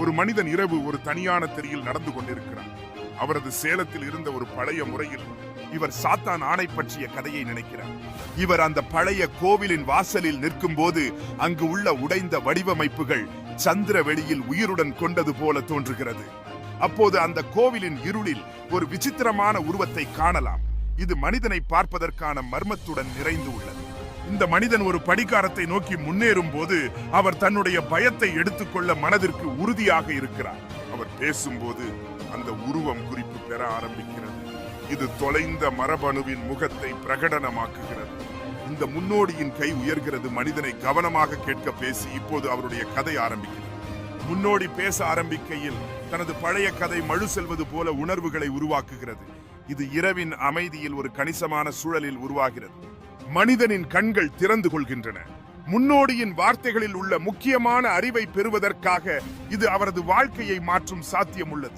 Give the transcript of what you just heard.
ஒரு மனிதன் இரவு ஒரு தனியான தெருவில் நடந்து கொண்டிருக்கிறார். அவரது சேலத்தில் இருந்த ஒரு பழைய முறையில் இவர் சாத்தான் ஆணை பற்றிய கதையை நினைக்கிறார். இவர் அந்த பழைய கோவிலின் வாசலில் நிற்கும் போது அங்கு உள்ள உடைந்த வடிவமைப்புகள் சந்திர வெளியில் உயிருடன் கொண்டது போல தோன்றுகிறது. அப்போது அந்த கோவிலின் இருளில் ஒரு விசித்திரமான உருவத்தை காணலாம். இது மனிதனை பார்ப்பதற்கான மர்மத்துடன் நிறைந்து உள்ளது. இந்த மனிதன் ஒரு படிக்காரத்தை நோக்கி முன்னேறும் போது அவர் தன்னுடைய பயத்தை எடுத்துக்கொள்ள மனதிற்கு உறுதியாக இருக்கிறார். அவர் பேசும்போது அந்த உருவம் குறிப்பு பெற ஆரம்பிக்கிறது. இது தொலைந்த மரபணுவின் முகத்தை பிரகடனமாக்குகிறது. இந்த முன்னோடியின் கை உயர்கிறது. மனிதனை கவனமாக கேட்க பேசி இப்போது அவருடைய கதை ஆரம்பிக்கிறது. முன்னோடி பேச ஆரம்பிக்கையில் தனது பழைய கதை மழு செல்வது போல உணர்வுகளை உருவாக்குகிறது. இது இரவின் அமைதியில் ஒரு கணிசமான சூழலில் உருவாகிறது. மனிதனின் கண்கள் திறந்து கொள்கின்றன. முன்னோடியின் வார்த்தைகளில் உள்ள முக்கியமான அறிவை பெறுவதற்காக இது அவரது வாழ்க்கையை மாற்றும் சாத்தியம் உள்ளது.